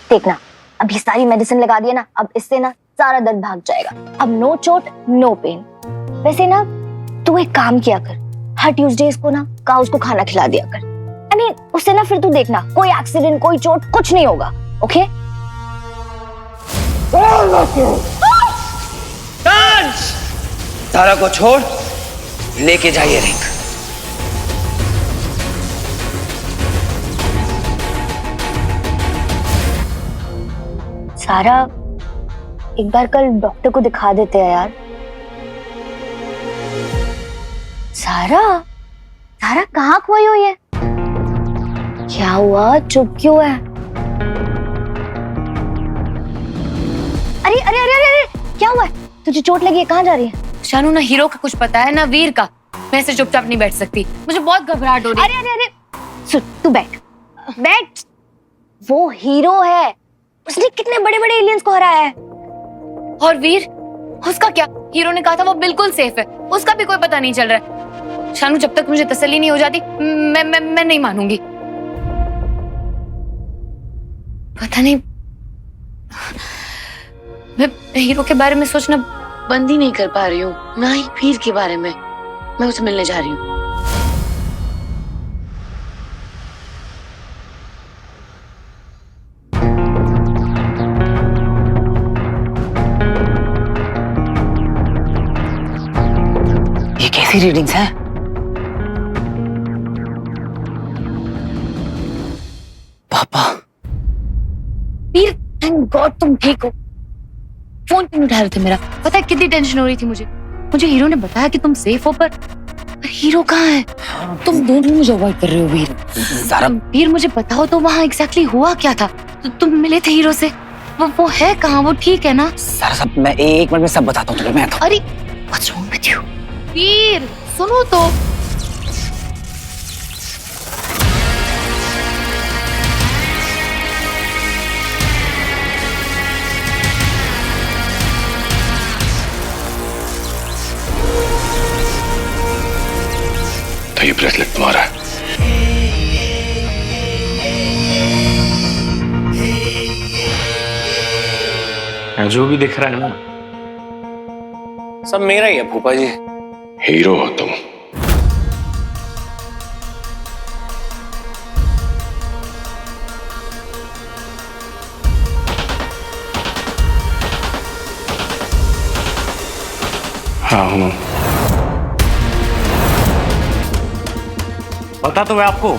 देखना, अभी सारी मेडिसिन लगा दिया ना, अब इससे ना सारा दर्द भाग जाएगा। अब नो चोट नो पेन। वैसे ना तू एक काम किया कर, हर ट्यूसडे इसको ना काउस को खाना खिला दिया कर। आई मीन उससे ना फिर तू देखना कोई एक्सीडेंट कोई चोट कुछ नहीं होगा। ओके? सारा को छोड़ लेके जाइए रिंग। सारा एक बार कल डॉक्टर को दिखा देते हैं यार। सारा सारा कहाँ खोई हुई है? क्या हुआ, चुप क्यों है? अरे अरे अरे अरे क्या हुआ है? तुझे चोट लगी है, कहाँ जा रही है? शानू, ना हीरो का कुछ पता है ना वीर का। मैं ऐसे चुपचाप नहीं बैठ सकती, मुझे बहुत घबराहट हो रही है। अरे अरे अरे सुन, तू बैठ बैठ। वो हीरो है, उसने कितने बड़े बड़े एलियंस को हराया है। और वीर, उसका क्या? हीरो ने कहा था वो बिल्कुल सेफ है, उसका भी कोई पता नहीं चल रहा है। शानू, जब तक मुझे तसल्ली नहीं हो जाती मैं नहीं मानूंगी। पता नहीं, मैं हीरो के बारे में सोचना बंद ही नहीं कर पा रही हूँ, ना ही वीर के बारे में। मैं उसे मिलने जा रही हूँ। ये कैसी रीडिंग्स हैं? पापा। वीर, थैंक गॉड तुम ठीक हो। फोन क्यों नहीं उठा रहे थे मेरा? पता है कितनी टेंशन हो रही थी मुझे। मुझे हीरो ने बताया कि तुम सेफ हो, पर हीरो कहाँ है? तुम दोनों मुझे अवॉइड कर रहे हो वीर। सारा वीर, मुझे बताओ तो वहाँ एग्जैक्टली हुआ क्या था? तुम मिले थे हीरो से? वो है कहाँ? वो ठीक है ना? सारा सब मैं एक मिनट में सब बताता हूँ तुम्हें। मैं तो अरे what's wrong with you? वीर सुनो तो। तो ये ब्रेसलेट तुम्हारा है। जो भी दिख रहा है ना, सब मेरा ही है फूफा जी। हीरो हो तुम। हाँ हूँ। पता तो है आपको।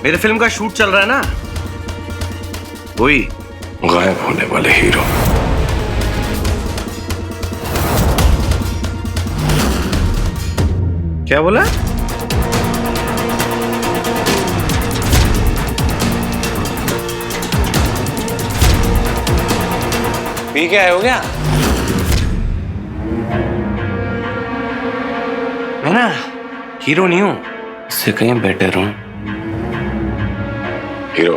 मेरे फिल्म का शूट चल रहा है ना, वही गायब होने वाले हीरो। क्या बोला? पी क्या हो गया? मैं ना हीरो नहीं हूं, इससे कहीं बेटर हूं। हीरो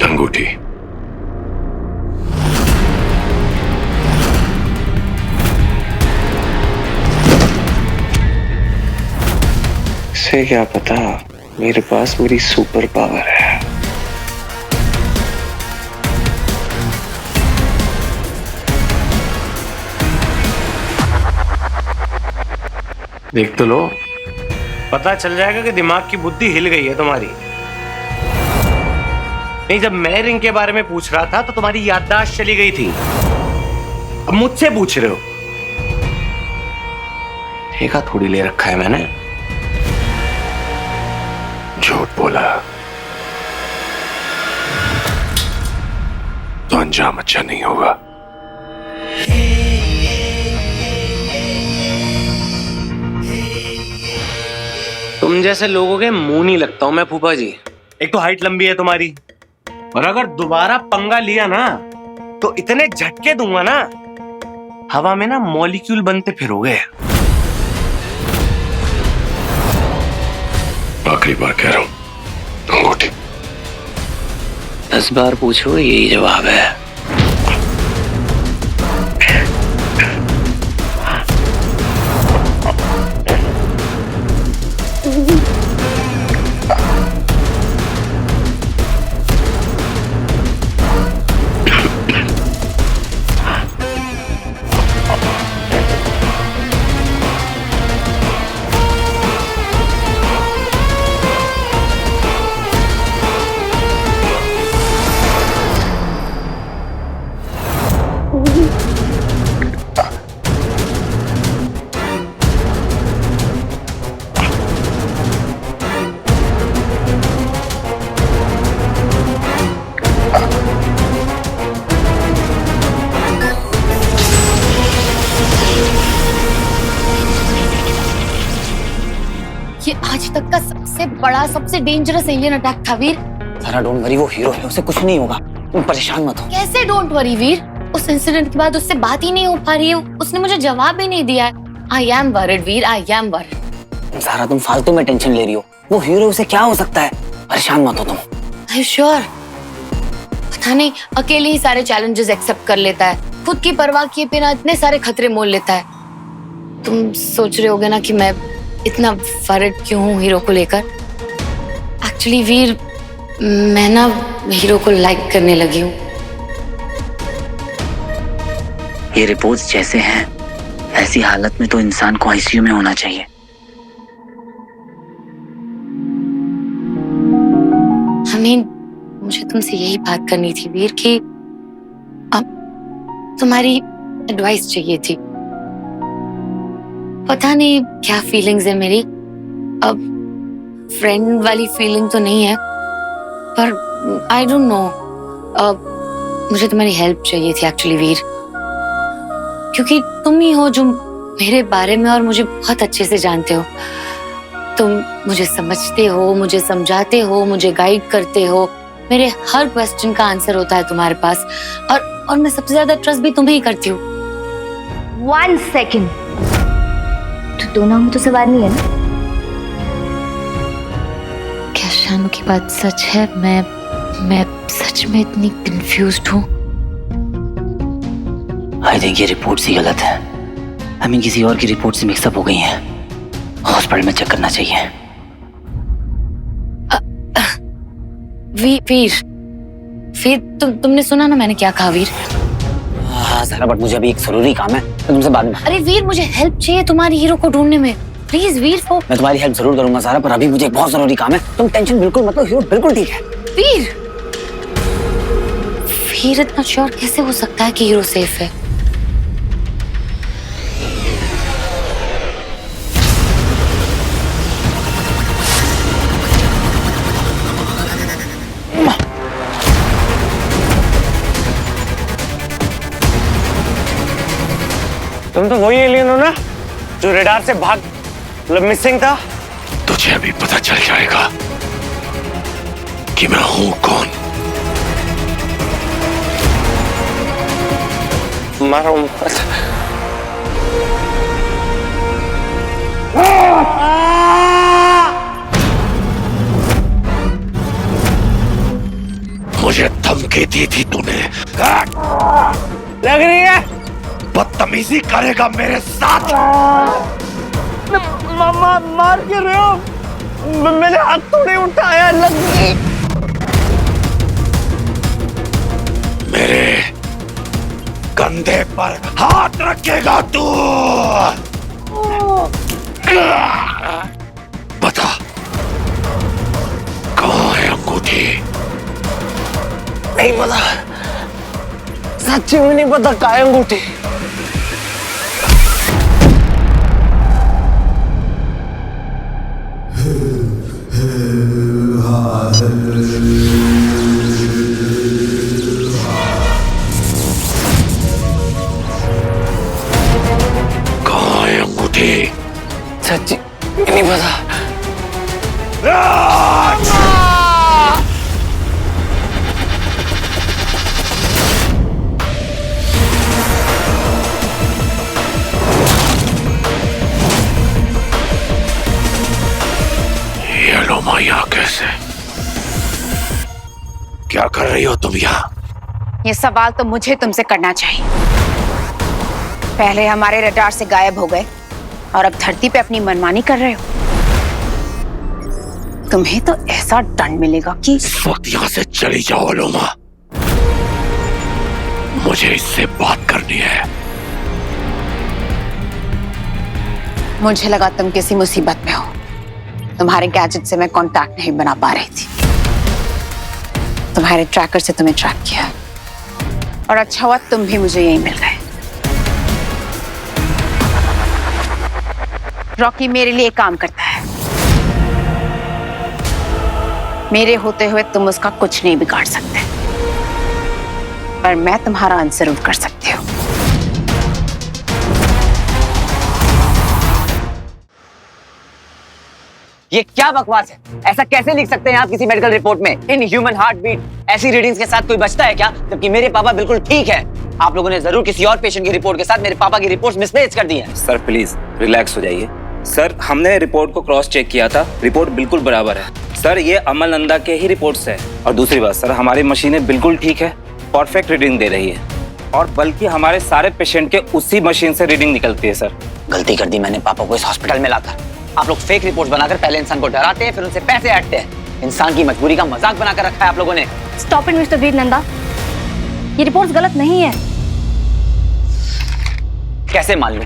अंगूठी। इसे क्या पता, मेरे पास मेरी सुपर पावर है। देख तो लो, पता चल जाएगा कि दिमाग की बुद्धि हिल गई है तुम्हारी। नहीं, जब मैं रिंग के बारे में पूछ रहा था तो तुम्हारी याददाश्त चली गई थी। अब मुझसे पूछ रहे हो। ठेका थोड़ी ले रखा है मैंने। झूठ बोला तो अंजाम अच्छा नहीं होगा। तुम जैसे लोगों के मुंह नहीं लगता हूं मैं फूफा जी। एक तो हाइट लंबी है तुम्हारी, और अगर दोबारा पंगा लिया ना तो इतने झटके दूंगा ना, हवा में ना मॉलिक्यूल बनते फिरोगे। आखिरी बार कह रहा हूं, अंगूठी। 10 बार पूछो यही जवाब है। ये आज तक का सबसे बड़ा, सबसे डेंजरस एलियन अटैक था वीर। सारा डोंट वरी, वो हीरो है, उसे कुछ नहीं होगा, तुम परेशान मत हो। कैसे डोंट वरी वीर? उस इंसिडेंट के बाद उससे बात ही नहीं हो पा रही है, उसने मुझे जवाब भी नहीं दिया है। I am worried Veer, I am worried. सारा तुम फालतू में टेंशन ले रही हो, वो हीरो, उसे क्या हो सकता है, परेशान मत हो तुम। Are you sure? पता नहीं, अकेले ही सारे चैलेंजेस एक्सेप्ट कर लेता है, खुद की परवाह किए बिना इतने सारे खतरे मोल लेता है। तुम सोच रहे होगे ना कि मैं इतना वरिड क्यों हूँ हीरो को लेकर। एक्चुअली वीर, मैं ना हीरो को लाइक करने लगी हूँ। ये रिपोर्ट्स जैसे हैं, ऐसी हालत में तो इंसान को आईसीयू में होना चाहिए। मुझे तुमसे यही बात करनी थी वीर कि अब तुम्हारी एडवाइस चाहिए थी। पता नहीं क्या फीलिंग्स है मेरी, अब फ्रेंड वाली फीलिंग तो नहीं है, पर आई डोंट नो, मुझे तुम्हारी हेल्प चाहिए थी एक्चुअली वीर, क्योंकि तुम ही हो जो मेरे बारे में और मुझे बहुत अच्छे से जानते हो। तुम मुझे समझते हो, मुझे समझाते हो, मुझे गाइड करते हो, मेरे हर क्वेश्चन का आंसर होता है तुम्हारे पास, और मैं सबसे ज्यादा ट्रस्ट भी तुम्हें ही करती हूँ। 1 सेकेंड, तो दो नाम तो सवार नहीं है ना? क्या शानू की बात सच है? मैं सच में इतनी कंफ्यूज्ड हूँ। आई थिंक ये रिपोर्ट ही गलत है। आई मीन किसी और की रिपोर्ट से मिक्सअप हो गई है, हॉस्पिटल में चेक करना चाहिए। वीर, तुमने सुना ना मैंने क्या कहा वीर? हाँ सारा, बट मुझे अभी एक जरूरी काम है, मैं तुमसे बाद में। अरे वीर, मुझे हेल्प चाहिए तुम्हारी हीरो को ढूंढने में, प्लीज वीर। मैं तुम्हारी हेल्प जरूर करूंगा सारा, पर अभी मुझे एक बहुत जरूरी काम है, तुम टेंशन बिल्कुल मत लो, हीरो बिल्कुल ठीक है। वीर इतना श्योर कैसे हो सकता है कि हीरो सेफ है? तुम तो वही एलियन हो ना जो रेडार से भाग मिसिंग था? तुझे अभी पता चल जाएगा कि मैं हूं कौन। मारो मुझे धमकी दी थी तूने, लग रही है बदतमीजी करेगा मेरे साथ। मार के रहे हो? मैंने हाथ थोड़े उठाया, लग गई। मेरे कंधे पर हाथ रखेगा तू। बता कहाँ है अंगूठी? नहीं पता, सच्ची में नहीं पता कहाँ है अंगूठी। कहाँ है अंगूठी? सच्ची नहीं पता। ये लो माँ, यहाँ कैसे? क्या कर रही हो तुम यहाँ? ये सवाल तो मुझे तुमसे करना चाहिए। पहले हमारे रडार से गायब हो गए और अब धरती पे अपनी मनमानी कर रहे हो। तुम्हें तो ऐसा दंड मिलेगा कि इस वक्त यहाँ से चली जाओ लोमा, मुझे इससे बात करनी है। मुझे लगा तुम किसी मुसीबत में हो। तुम्हारे गैजेट से मैं कांटेक्ट नहीं बना पा रही थी। तुम्हारे ट्रैकर से तुम्हें ट्रैक किया और अच्छा हुआ तुम भी मुझे यहीं मिल गए। रॉकी मेरे लिए काम करता है, मेरे होते हुए तुम उसका कुछ नहीं बिगाड़ सकते, पर मैं तुम्हारा अंत जरूर कर सकती हूँ। ये क्या बकवास है? ऐसा कैसे लिख सकते हैं आप किसी मेडिकल रिपोर्ट में? इन ह्यूमन हार्ट बीट ऐसी रीडिंग्स के साथ कोई बचता है क्या? जबकि मेरे पापा बिल्कुल ठीक है। आप लोगों ने जरूर किसी और पेशेंट की रिपोर्ट के साथ मेरे पापा की रिपोर्ट मिसमैच कर दी है। सर प्लीज रिलैक्स हो जाइए। सर हमने रिपोर्ट को क्रॉस चेक किया था, रिपोर्ट बिल्कुल बराबर है। सर ये अमल नंदा के ही रिपोर्ट्स है। और दूसरी बात सर, हमारी मशीनें बिल्कुल ठीक है, परफेक्ट रीडिंग दे रही है। और बल्कि हमारे सारे पेशेंट के उसी मशीन से रीडिंग निकलती है सर। गलती कर दी मैंने पापा को इस हॉस्पिटल में लाकर। आप लोग फेक रिपोर्ट्स बनाकर पहले इंसान को डराते हैं, फिर उनसे पैसे ऐंठते हैं। इंसान की मजबूरी का मजाक बनाकर रखा है आप लोगों ने। स्टॉप इट मिस्टर वीर नंदा, ये रिपोर्ट्स गलत नहीं है। कैसे मान लूं?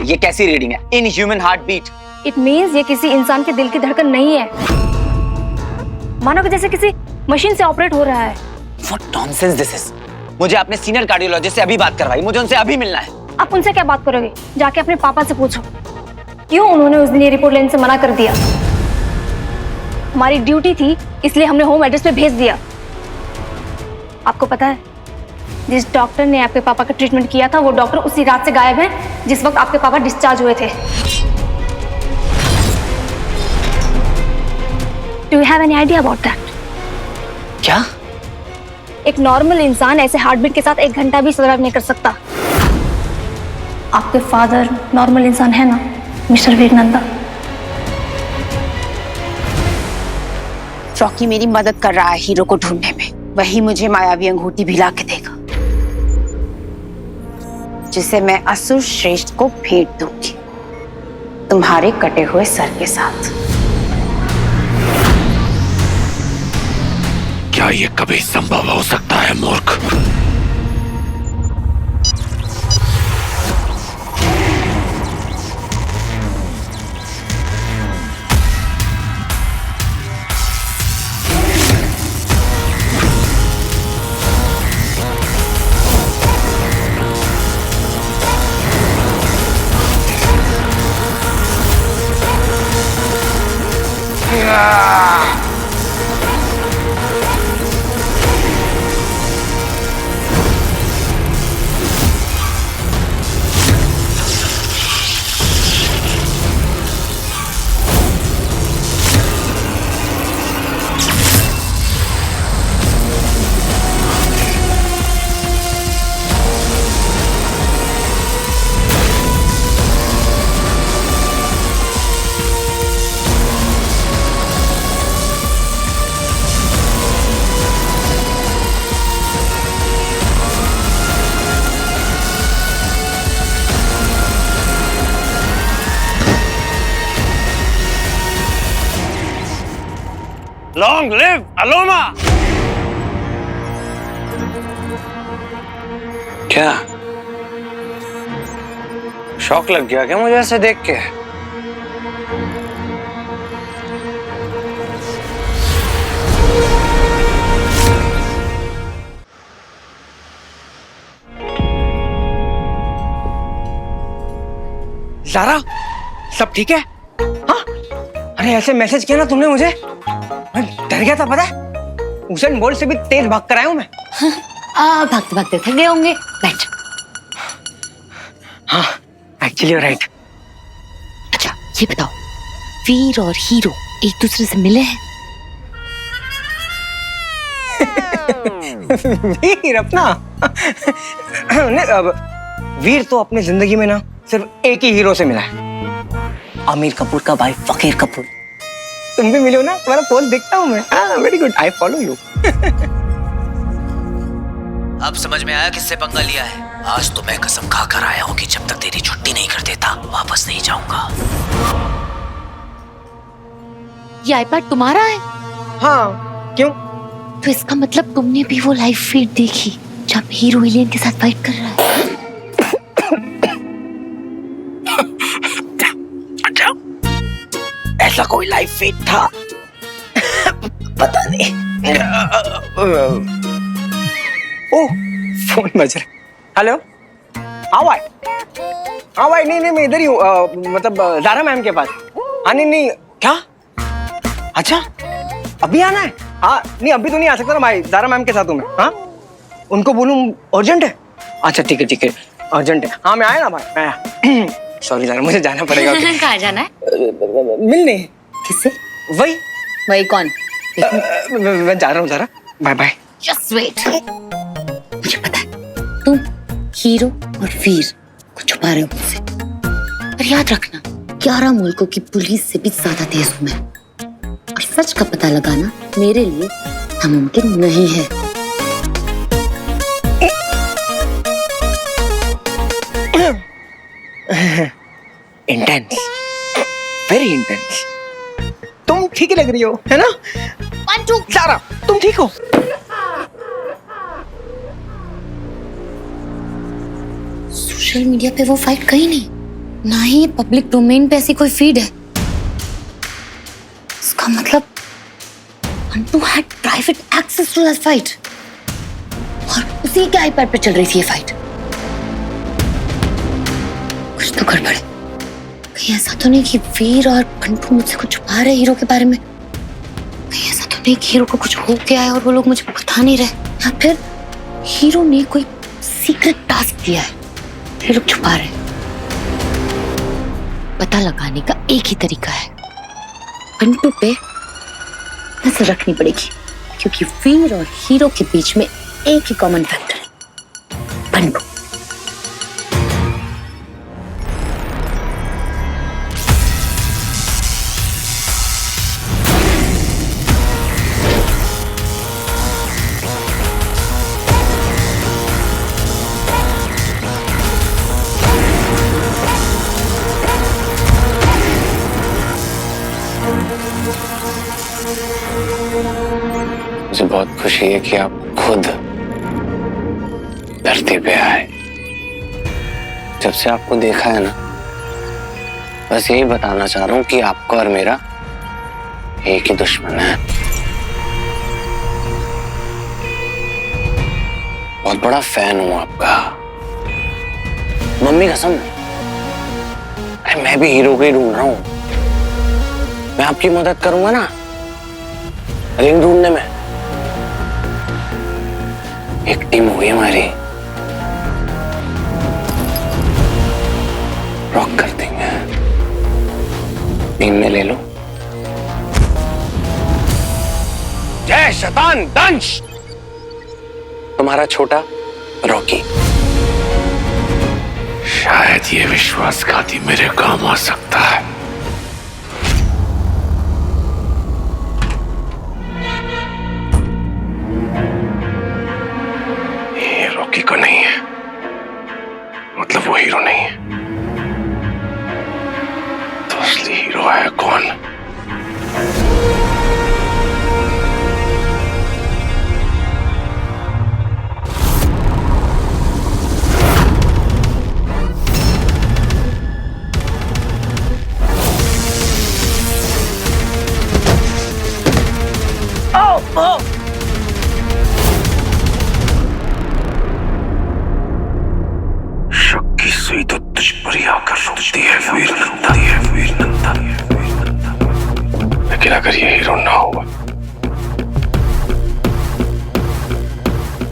ये कैसी रीडिंग है? In human heart beat. It means ये किसी इंसान के दिल की धड़कन नहीं है, मानो कि जैसे किसी मशीन से ऑपरेट हो रहा है। What nonsense this is? मुझे अपने सीनियर कार्डियोलॉजिस्ट से अभी बात करवाई, मुझे उनसे अभी मिलना है। आप उनसे क्या बात करोगे? जाके अपने पापा से पूछो क्यों उन्होंने उस दिन ये रिपोर्ट लेने से मना कर दिया। हमारी ड्यूटी थी इसलिए हमने होम एड्रेस पे भेज दिया। आपको पता है जिस डॉक्टर ने आपके पापा का ट्रीटमेंट किया था वो डॉक्टर उसी रात से गायब है जिस वक्त आपके पापा डिस्चार्ज हुए थे। Do you have any idea about that? क्या? एक नॉर्मल इंसान ऐसे हार्ट बीट के साथ 1 घंटा भी सर्वाइव नहीं कर सकता। आपके फादर नॉर्मल इंसान है ना मिस्टर वीरनंदा? रॉकी मेरी मदद कर रहा है हीरो को ढूंढने में। वही मुझे मायावी अंगूठी भी ला के देगा जिसे मैं असुर श्रेष्ठ को भेंट दूंगी तुम्हारे कटे हुए सर के साथ। क्या ये कभी संभव हो सकता है मूर्ख? लॉन्ग लिव अलोमा। क्या शौक लग गया क्या मुझे ऐसे देख के? ज़ारा सब ठीक है? हाँ? अरे ऐसे मैसेज किया ना तुमने मुझे, मैं डर गया था पता है। उसेन बोल्ट से भी तेज भाग कर आया हूं मैं। भागते भागते थक गए होंगे, बैठ। हाँ एक्चुअली यू राइट। अच्छा ये बताओ, वीर और हीरो एक दूसरे से मिले हैं? वीर अपना नहीं, अब वीर तो अपनी जिंदगी में ना सिर्फ एक ही हीरो से मिला है, आमिर कपूर का भाई फकीर कपूर। तुम भी मिले हो ना, तुम्हारा पोस्ट देखता हूँ मैं। हाँ very good, I follow you. अब समझ में आया किससे पंगा लिया है। आज तो मैं कसम खा कर आया हूँ कि जब तक तेरी छुट्टी नहीं कर देता वापस नहीं जाऊंगा। ये आईपैड तुम्हारा है? हाँ क्यों? तो इसका मतलब तुमने भी वो लाइव फीड देखी जब हीरो एलियन के साथ फाइट कर रहा है? ऐसा कोई लाइव फीड था? पता नहीं। ओह फोन बज रहा। हेलो हाँ भाई, हाँ भाई नहीं मैं इधर ही हूँ, मतलब ज़ारा मैम के पास। हाँ नहीं क्या? अच्छा अभी आना है? हाँ नहीं अभी तो नहीं आ सकता ना भाई, ज़ारा मैम के साथ हूँ मैं। हाँ उनको बोलूँ अर्जेंट है? अच्छा ठीक है अर्जेंट है। हाँ मैं आया ना भाई, मैं आया। सॉरी ज़ारा मुझे जाना पड़ेगा। कहाँ जाना है? मिलने। किससे? वही वही कौन? मैं जा रहा हूँ जरा, बाय बाय। Just wait. मुझे पता है तुम हीरो और वीर को छुपा रहे हो मुझसे, पर याद रखना 11 मुल्कों की पुलिस से भी ज्यादा तेज हूं मैं, और सच का पता लगाना मेरे लिए नामुमकिन नहीं है। Intense, very intense. तुम ठीक ही लग रही हो, है ना? पंचू, सारा, तुम ठीक हो? सोशल मीडिया पे वो फाइट कहीं नहीं, ना ही पब्लिक डोमेन पे ऐसी कोई फीड है। इसका मतलब पंटू had private access to that fight, और उसी के आईपैड पे चल रही थी ये फाइट। कुछ तो गड़बड़ है। कहीं ऐसा तो नहीं कि वीर और पंटू मुझसे कुछ छुपा रहे हीरो के बारे में? कहीं ऐसा तो नहीं कि हीरो को कुछ हो गया है और वो लोग मुझे बता नहीं रहे? या फिर हीरो ने कोई सीक्रेट टास्क दिया है, ये लोग छुपा रहे हैं? पता लगाने का एक ही तरीका है, पंटू पे नजर रखनी पड़ेगी, क्योंकि वीर और हीरो के बीच में एक ही कॉमन फैक्टर है, पंटू। मुझे बहुत खुशी है कि आप खुद धरती पे आए। जब से आपको देखा है ना, बस यही बताना चाह रहा हूँ कि आपका और मेरा एक ही दुश्मन है। बहुत बड़ा फैन हूँ आपका, मम्मी कसम। अरे मैं भी हीरो को ही ढूंढ रहा हूँ। मैं आपकी मदद करूंगा ना रिंग ढूंढने में। एक टीम हुई हमारी, रॉक कर देंगे। टीम में ले लो। जय शैतान दंश, तुम्हारा छोटा रॉकी। शायद ये विश्वासघाती मेरे काम आ सकता है। ये रॉकी का नहीं है, मतलब वो हीरो नहीं है। तो असली हीरो है कौन? शक की सुई तो तुझ पर ही आकर रुकती है वीर नंदन। लेकिन अगर ये हीरो ना हुआ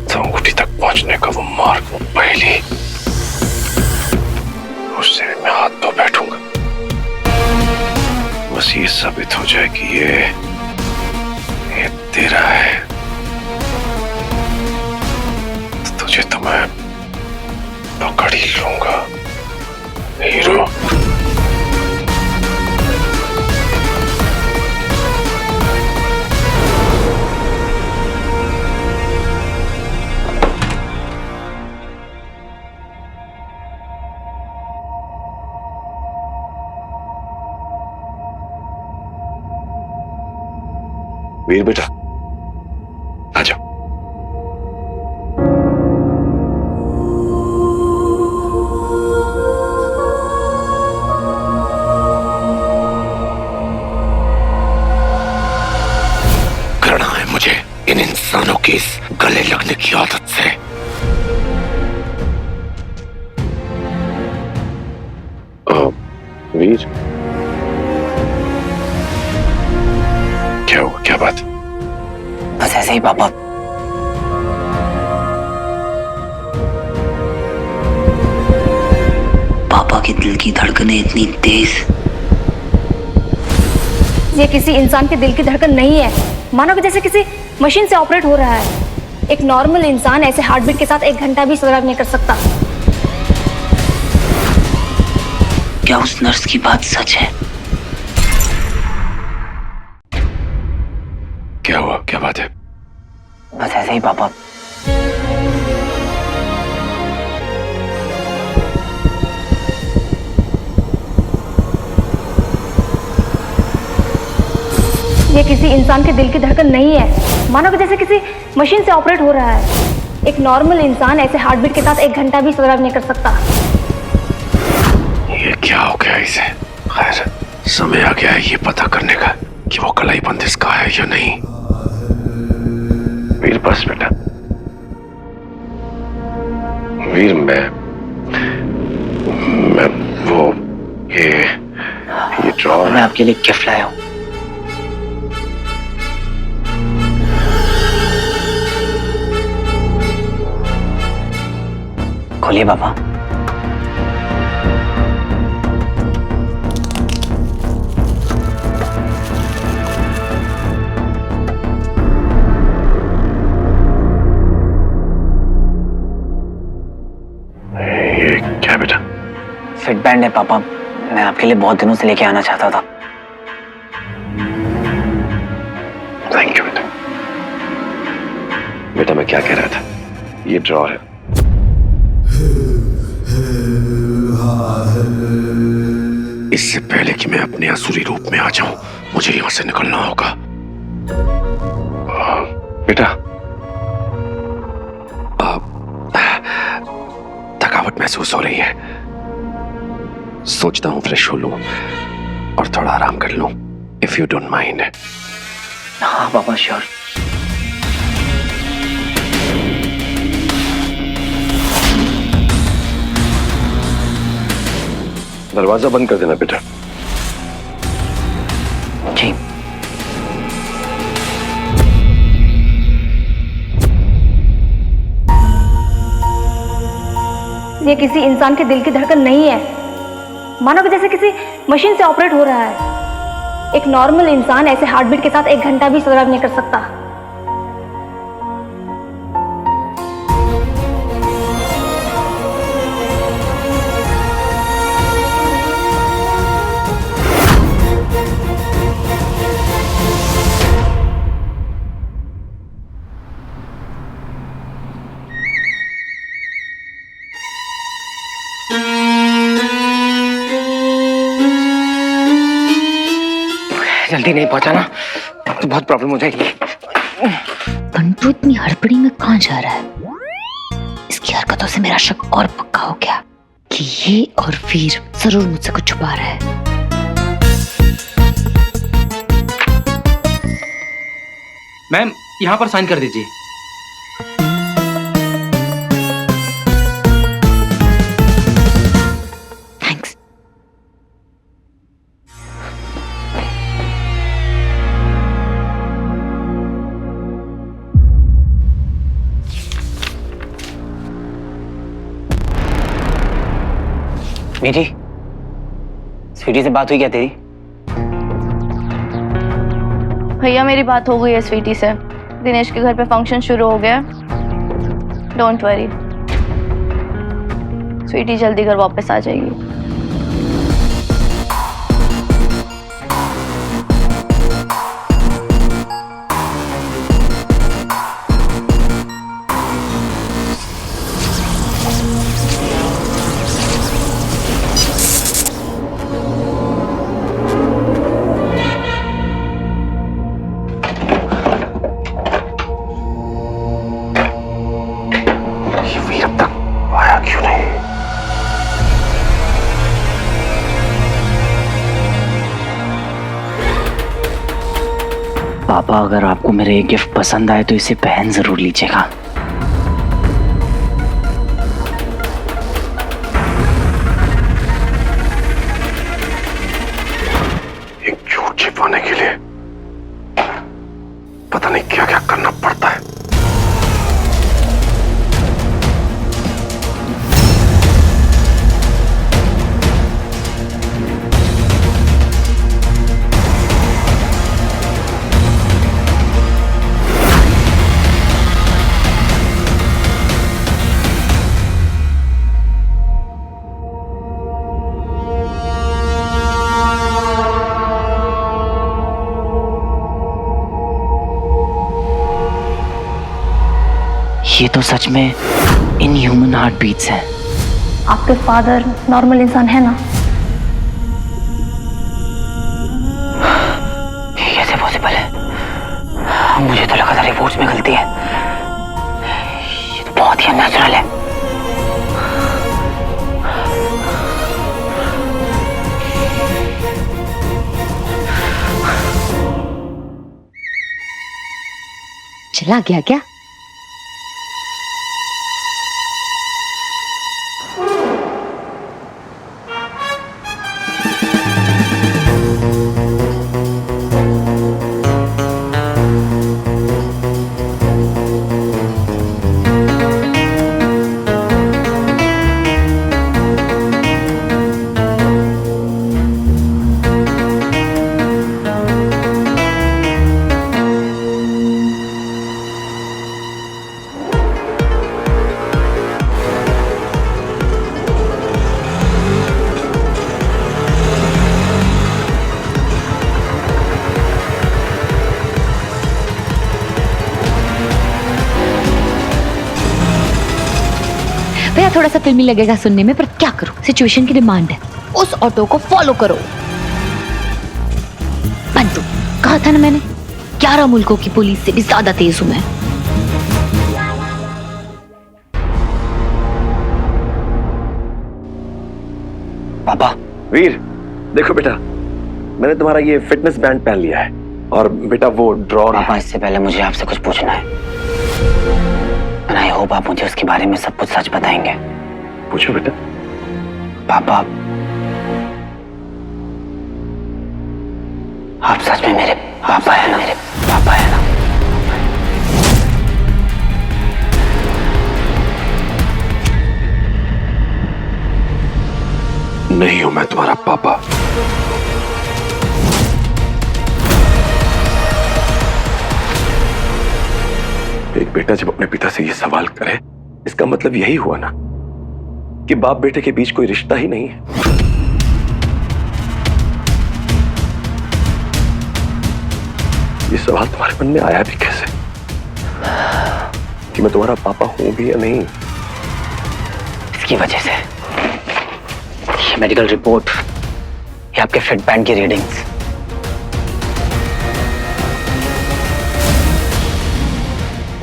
तो अंगूठी तक पहुंचने का वो मार्ग, वो पहली, उससे भी मैं हाथ धो बैठूंगा। बस ये साबित हो जाए कि ये तेरा है, तो तुझे तो मैं पकड़ ही लूंगा हीरो। वीर बेटा आ जाओ। घृणा है मुझे इन इंसानों की इस गले लगने की आदत से। वीर क्या हुआ, क्या बात? बस ऐसे ही पापा। पापा के दिल की धड़कनें इतनी तेज, ये किसी इंसान के दिल की धड़कन नहीं है, मानो कि जैसे किसी मशीन से ऑपरेट हो रहा है। एक नॉर्मल इंसान ऐसे हार्टबीट के साथ 1 घंटा भी सर्वाइव नहीं कर सकता। क्या उस नर्स की बात सच है? क्या हुआ, क्या बात है? बस ऐसे ही पापा। ये किसी इंसान के दिल की धड़कन नहीं है, मानो कि जैसे किसी मशीन से ऑपरेट हो रहा है। एक नॉर्मल इंसान ऐसे हार्टबीट के साथ 1 घंटा भी सर्वाइव नहीं कर सकता। ये क्या हो गया इसे? खैर, समय आ गया है ये पता करने का कि वो कलाई बंदिश का है या नहीं। वीर बस बेटा, वीर मैं वो ये ड्रॉर मैं आपके लिए गिफ्ट लाया हूँ। खोलिए पापा। ये क्या बेटा? फिट बैंड है पापा, मैं आपके लिए बहुत दिनों से लेके आना चाहता था। थैंक यू बेटा। बेटा मैं क्या कह रहा था, ये ड्रॉर है। इससे पहले कि मैं अपने असुरी रूप में आ जाऊं, मुझे यहां से निकलना होगा। बेटा थकावट महसूस हो रही है, सोचता हूं फ्रेश हो लूं और थोड़ा आराम कर लूं, इफ यू डोंट माइंड। हाँ पापा, श्योर। दरवाजा बंद कर देना बेटा। जी। ये किसी इंसान के दिल की धड़कन नहीं है, मानो कि जैसे किसी मशीन से ऑपरेट हो रहा है। एक नॉर्मल इंसान ऐसे हार्टबीट के साथ 1 घंटा भी सर्वाइव नहीं कर सकता। जल्दी नहीं पहुंचा ना तो बहुत प्रॉब्लम हो जाएगी। बंटू इतनी हड़बड़ी में कहाँ जा रहा है? इसकी हरकतों से मेरा शक और पक्का हो गया कि ये और वीर जरूर मुझसे कुछ छुपा रहा है। मैम यहाँ पर साइन कर दीजिए। थैंक्स। मीठी, स्वीटी से बात हुई क्या तेरी? भैया मेरी बात हो गई है स्वीटी से। दिनेश के घर पे फंक्शन शुरू हो गया। डोंट वरी, स्वीटी जल्दी घर वापस आ जाएगी। वीर अब तक आया क्यों नहीं? पापा, अगर आपको मेरे ये गिफ्ट पसंद आए तो इसे पहन जरूर लीजिएगा। एक झूठ छिपाने के लिए पता नहीं क्या क्या करना पड़ता है। ये तो सच में इनह्यूमन हार्ट बीट्स हैं। आपके फादर नॉर्मल इंसान है ना? ये कैसे पॉसिबल है? मुझे तो लगा था रिपोर्ट्स में गलती है। ये तो बहुत ही अननेचुरल है। चला गया क्या? भैया थोड़ा सा फिल्मी लगेगा सुनने में, पर क्या करूं, सिचुएशन की डिमांड है। उस ऑटो को फॉलो करो। बंटू, कहा था ना मैंने, 11 मुल्कों की पुलिस से भी ज्यादा तेज हूं मैं। पापा। वीर, देखो बेटा, मैंने तुम्हारा ये फिटनेस बैंड पहन लिया है और बेटा वो ड्रॉर। पापा, इससे पहले मुझे आपसे कुछ पूछना है। And I hope आप मुझे उसके बारे में सब कुछ सच बताएंगे। पूछो बेटा। पापा, आप सच में मेरे पापा है ना? मेरे पापा है ना? नहीं हूं मैं तुम्हारा पापा। एक बेटा जब अपने पिता से ये सवाल करे, इसका मतलब यही हुआ ना कि बाप बेटे के बीच कोई रिश्ता ही नहीं है। ये सवाल तुम्हारे मन में आया भी कैसे कि मैं तुम्हारा पापा हूं भी या नहीं? इसकी वजह से, ये मेडिकल रिपोर्ट, ये आपके फिट बैंड की रीडिंग्स,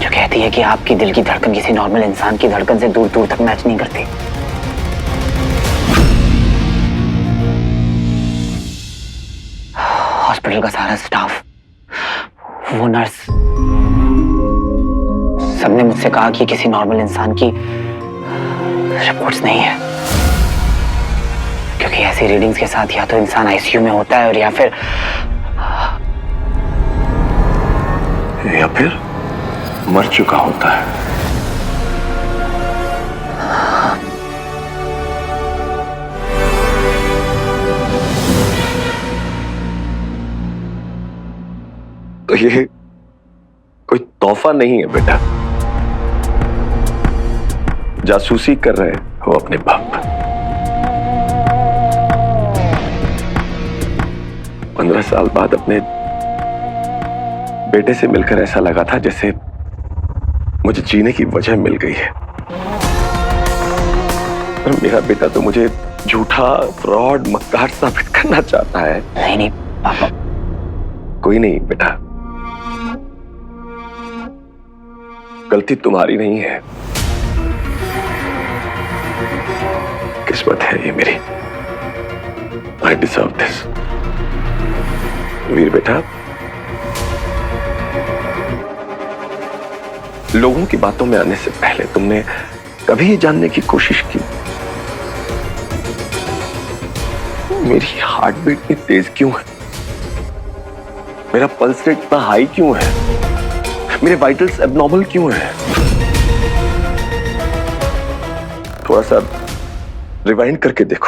जो कहती है कि आपकी दिल की धड़कन किसी नॉर्मल इंसान की धड़कन से दूर दूर तक मैच नहीं करती। हॉस्पिटल का सारा स्टाफ, वो नर्स, सबने मुझसे कहा कि किसी नॉर्मल इंसान की रिपोर्ट्स नहीं है, क्योंकि ऐसी रीडिंग्स के साथ या तो इंसान आईसीयू में होता है और या फिर मर चुका होता है। तो ये कोई तोहफा नहीं है बेटा। जासूसी कर रहे हो अपने बाप। 15 साल बाद अपने बेटे से मिलकर ऐसा लगा था जैसे मुझे जीने की वजह मिल गई है। पर मेरा बेटा तो मुझे झूठा, फ्रॉड, मक्कार साबित करना चाहता है। नहीं पापा। कोई नहीं बेटा, गलती तुम्हारी नहीं है, किस्मत है ये मेरी। I deserve this. वीर बेटा, लोगों की बातों में आने से पहले तुमने कभी ये जानने की कोशिश की मेरी हार्ट बीट इतनी तेज क्यों है, मेरा पल्स रेट इतना हाई क्यों है, मेरे वाइटल्स एबनॉर्मल क्यों है? थोड़ा सा रिवाइंड करके देखो।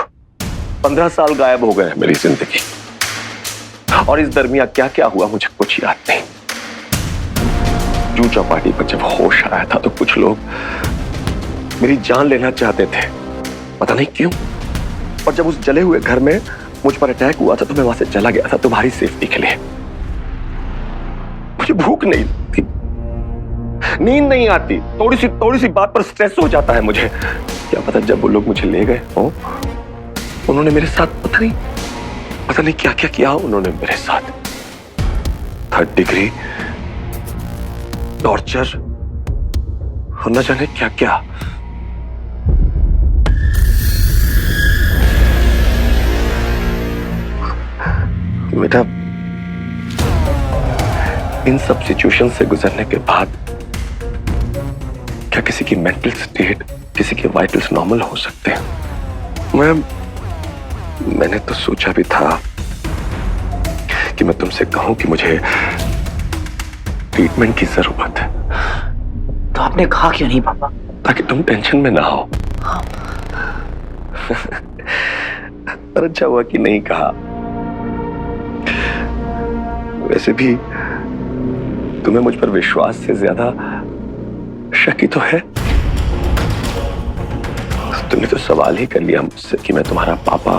15 साल गायब हो गए मेरी जिंदगी, और इस दरमियान क्या क्या हुआ मुझे कुछ याद नहीं। जू चौपाटी पर जब होश आया था तो कुछ लोग मेरी जान लेना चाहते थे, पता नहीं क्यों। और जब उस जले हुए घर में मुझ पर अटैक हुआ था तो मैं वहां से चला गया था तुम्हारी सेफ्टी के लिए। मुझे भूख नहीं थी, नींद नहीं आती, थोड़ी सी बात पर स्ट्रेस हो जाता है मुझे। क्या पता जब वो लोग मुझे ले गए हो, उन्होंने मेरे साथ पता नहीं क्या क्या किया उन्होंने मेरे साथ। 3rd डिग्री, टॉर्चर और न जाने क्या क्या। बेटा, इन सब सिचुएशन से गुजरने के बाद क्या किसी की मेंटल स्टेट, किसी के वाइटल्स नॉर्मल हो सकते हैं? मैंने तो सोचा भी था कि मैं तुमसे कहूं कि मुझे ट्रीटमेंट की जरूरत है। तो आपने कहा क्यों नहीं पापा? ताकि तुम टेंशन में ना हो। पर अच्छा हुआ कि नहीं कहा। वैसे भी तुम्हें मुझ पर विश्वास से ज्यादा शक ही तो है। तुमने तो सवाल ही कर लिया मुझसे कि मैं तुम्हारा पापा।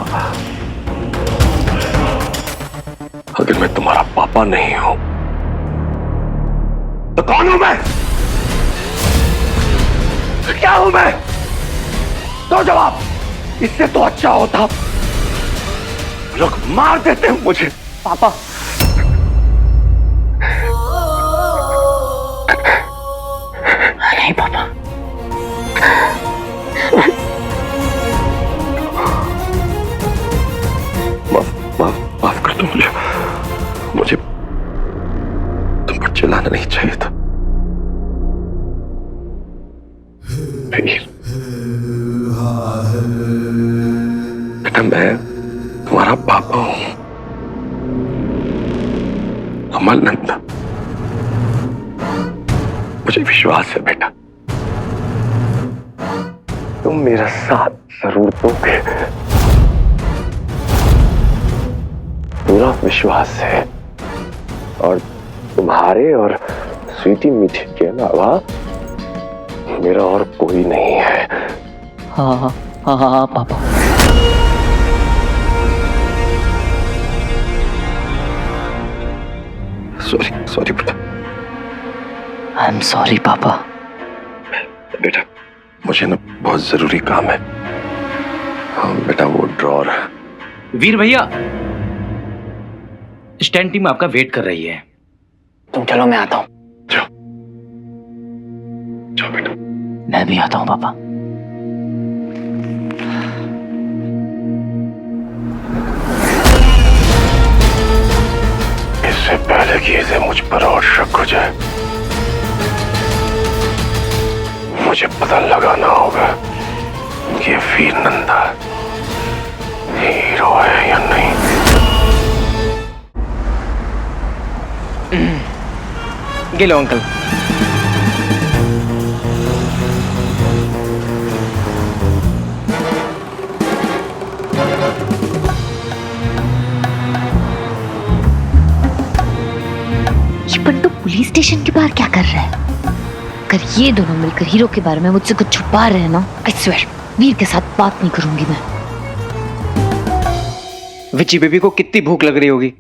अगर मैं तुम्हारा पापा नहीं हूं तो कौन हूं मैं? क्या हूं मैं? दो जवाब। इससे तो अच्छा होता लोग मार देते हैं मुझे। पापा नहीं पापा, माफ कर दो मुझे तुम पर चिल्लाना नहीं चाहिए था। बेटा, मैं तुम्हारा पापा हूं, अमरनंदा। मुझे विश्वास है बेटा, तुम मेरा साथ जरूर दोगे। पूरा विश्वास है। और तुम्हारे और स्वीटी मीठी के अलावा मेरा और कोई नहीं है। हाँ पापा। सॉरी बेटा। आई एम सॉरी पापा। बेटा, मुझे ना बहुत जरूरी काम है। हाँ बेटा, वो ड्रॉर। वीर भैया, स्टैंड टीम आपका वेट कर रही है। तुम चलो, मैं आता हूँ। जाओ बेटा। मैं भी आता हूँ पापा। इससे पहले कि इसे मुझ पर और शक हो जाए, मुझे पता लगाना होगा कि ये वीर नंदा हीरो है या नहीं। गिलो अंकल। ये बंटू पुलिस स्टेशन के बाहर क्या कर रहा है? अगर ये दोनों मिलकर हीरो के बारे में मुझसे कुछ छुपा रहे हैं ना, आई स्वेयर वीर के साथ बात नहीं करूंगी मैं। विची बेबी को कितनी भूख लग रही होगी।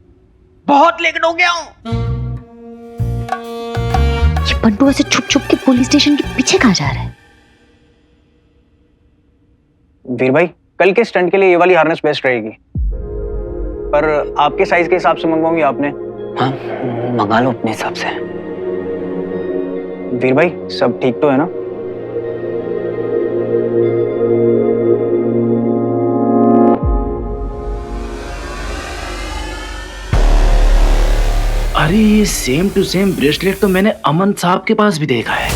बहुत लेकिन हो गया हूं। ये बंटू ऐसे छुप छुप के पुलिस स्टेशन के पीछे कहाँ जा रहा है? वीर भाई, कल के स्टंट के लिए ये वाली हार्नेस बेस्ट रहेगी, पर आपके साइज के हिसाब से मंगवाऊंगी आपने? हाँ, मंगा लो अपने हिसाब से। वीर भाई, सब ठीक तो है ना? अरे ये सेम टू सेम ब्रेसलेट तो मैंने अमन साहब के पास भी देखा है।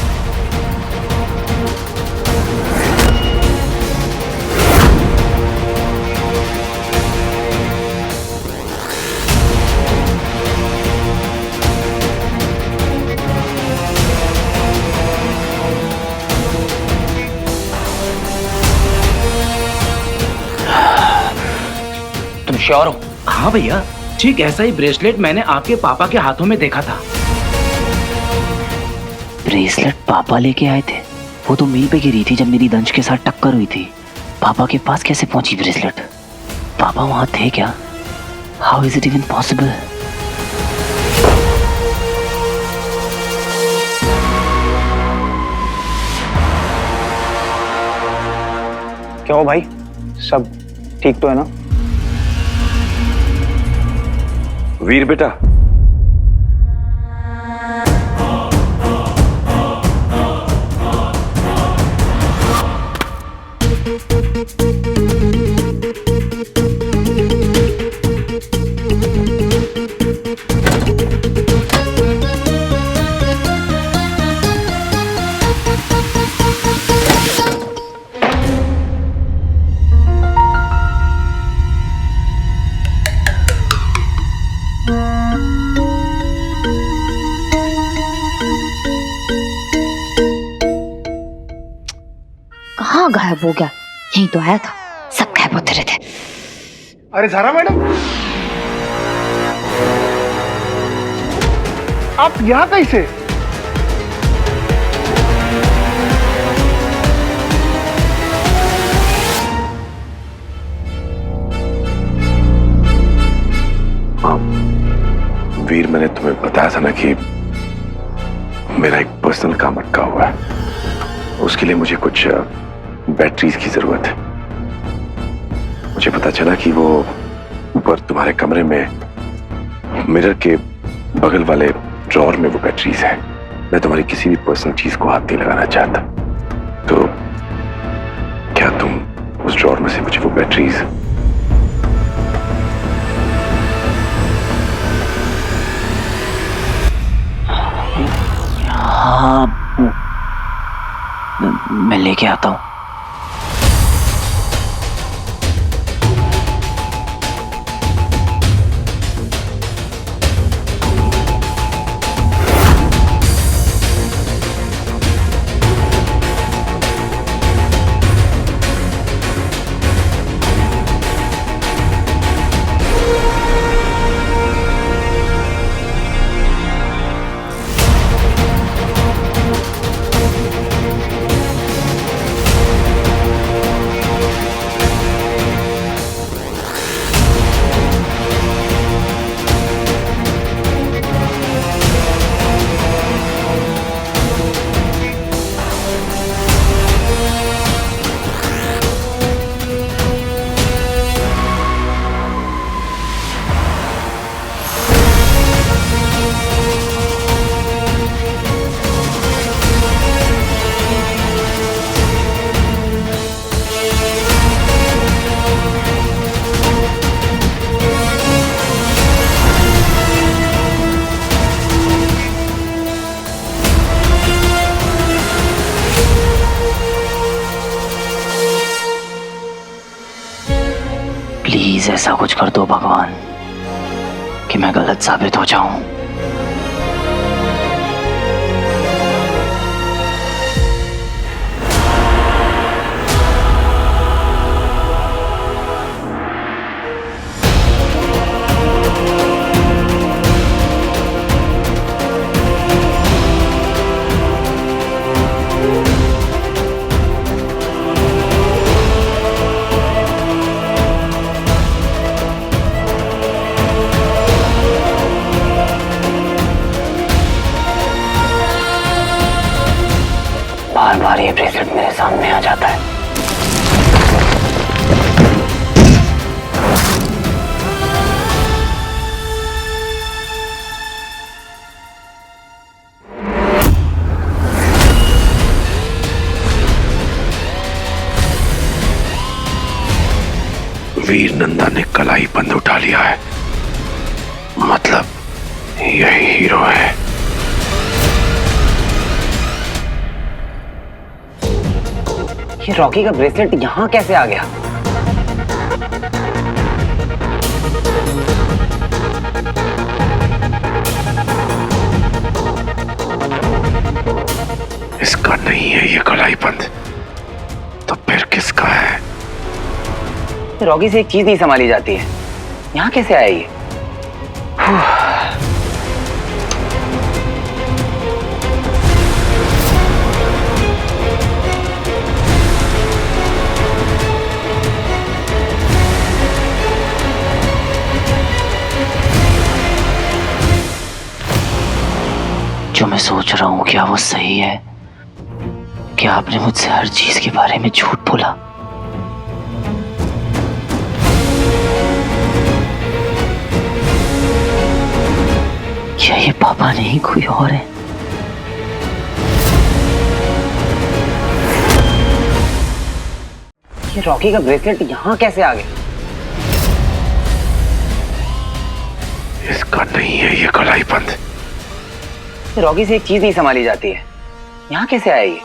तुम श्योर हो? हाँ भैया, ठीक ऐसा ही ब्रेसलेट मैंने आपके पापा के हाथों में देखा था। ब्रेसलेट पापा लेके आए थे? वो तो मील पे गिरी थी जब मेरी दंश के साथ टक्कर हुई थी। पापा के पास कैसे पहुंची ब्रेसलेट? पापा वहां थे क्या? How is it even possible? क्यों भाई, सब ठीक तो है ना? वीर बेटा, कहाँ गायब हो गया? यहीं तो आया था, सब गायब होते रहते। अरे ज़ारा मैडम, आप यहाँ कैसे? हाँ वीर, मैंने तुम्हें बताया था ना कि मेरा एक पर्सनल काम अटका हुआ है। उसके लिए मुझे कुछ बैटरीज की जरूरत है। मुझे पता चला कि वो ऊपर तुम्हारे कमरे में मिरर के बगल वाले ड्रॉर में वो बैटरीज है। मैं तुम्हारी किसी भी पर्सनल चीज को हाथ नहीं लगाना चाहता, तो क्या तुम उस ड्रॉर में से मुझे वो बैटरीज हाँ, मैं लेके आता हूँ। प्लीज ऐसा कुछ कर दो भगवान कि मैं गलत साबित हो जाऊं। बार बार ये ब्रेसलेट मेरे सामने आ जाता है। वीर नंदा ने कलाई बंद उठा लिया है, मतलब यही हीरो है। ये रॉकी का ब्रेसलेट यहाँ कैसे आ गया? इसका नहीं है ये कलाई बंद, तो फिर किसका है? रॉकी से एक चीज नहीं संभाली जाती है, यहाँ कैसे आया ये? जो मैं सोच रहा हूँ क्या वो सही है? क्या आपने मुझसे हर चीज के बारे में झूठ बोला? पापा नहीं, कोई और है। ये रॉकी का ब्रेसलेट यहाँ कैसे आ गया? इसका नहीं है ये कलाई बंद। रॉकी से एक चीज नहीं संभाली जाती है, यहाँ कैसे आया ये?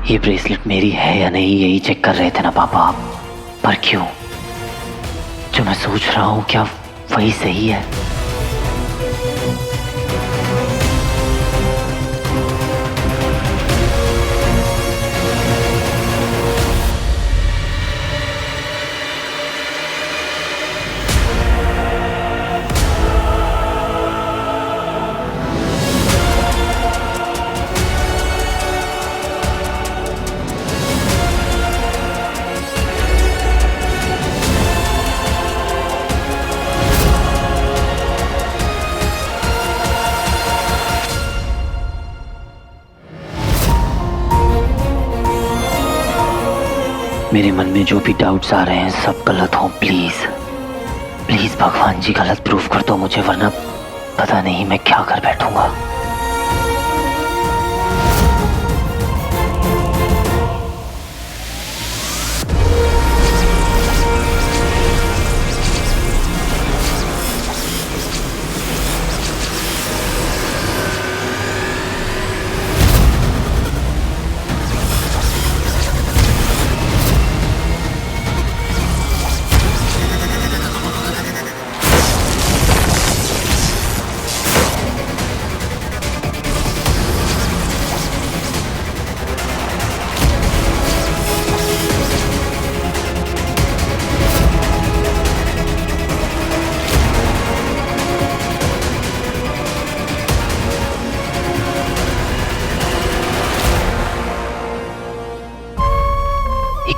ये ब्रेसलेट मेरी है या नहीं, यही चेक कर रहे थे ना पापा आप? पर क्यों? जो मैं सोच रहा हूं क्या वही सही है? मेरे मन में जो भी डाउट्स आ रहे हैं सब गलत हो। प्लीज प्लीज भगवान जी गलत प्रूफ कर दो मुझे, वरना पता नहीं मैं क्या कर बैठूंगा।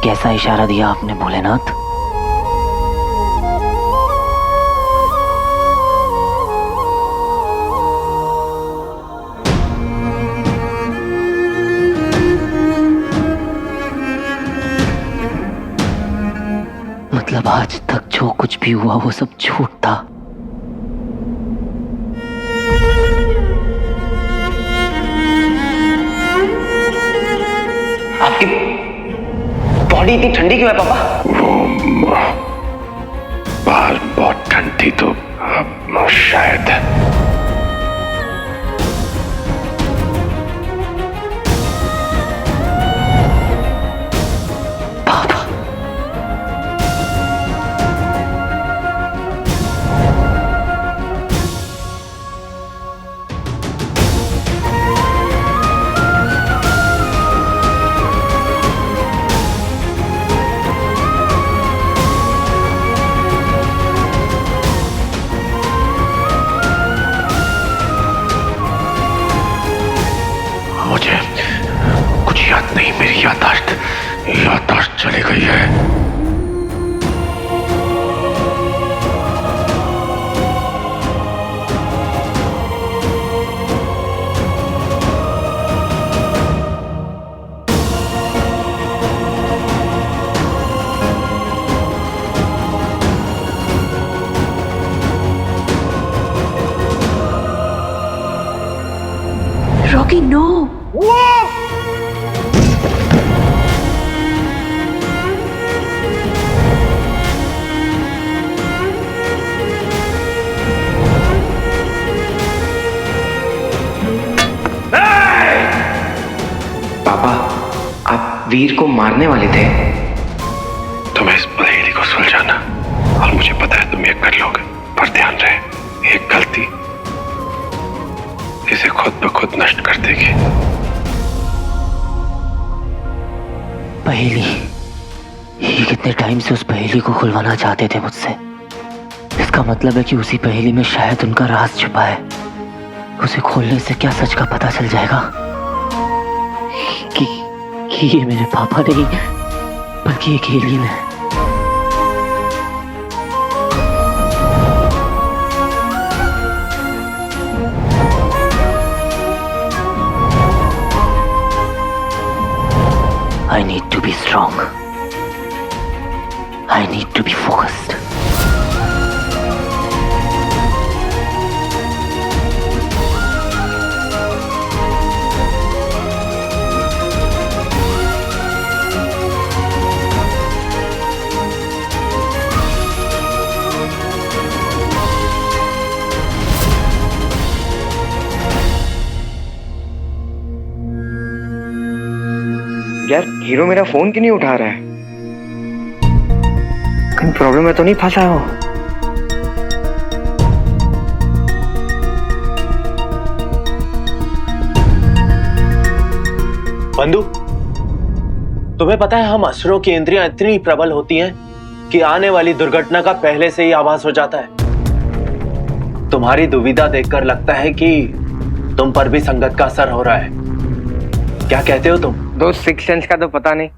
कैसा इशारा दिया आपने भोलेनाथ? मतलब आज तक जो कुछ भी हुआ वो सब झूठ था। आपकी बॉडी इतनी ठंडी क्यों है पापा? वो बाहर बहुत ठंडी तो शायद। पापा मुझे कुछ याद नहीं, मेरी याददाश्त चली गई है। Rocky no. पापा आप वीर को मारने वाले थे। तुम्हें इस पहेली को सुलझाना, और मुझे पता है तुम ये कर लोगे, पर ध्यान रहे एक गलती इसे खुद ब खुद नष्ट कर देगी। पहेली, ये कितने टाइम से उस पहेली को खुलवाना चाहते थे मुझसे। इसका मतलब है कि उसी पहेली में शायद उनका राज छुपा है। उसे खोलने से क्या सच का पता चल जाएगा कि ये मेरे पापा नहीं बल्कि एक एलियन है। strong. I need to be focused. यार हीरो मेरा फोन क्यों नहीं उठा रहा है? कहीं प्रॉब्लम में तो नहीं फंसा हो? बंधु, तुम्हें पता है हम असुरों की इंद्रियां इतनी प्रबल होती हैं कि आने वाली दुर्घटना का पहले से ही आभास हो जाता है। तुम्हारी दुविधा देखकर लगता है कि तुम पर भी संगत का असर हो रहा है। क्या कहते हो तुम? दोस्त सिक्स सेंस का तो पता नहीं,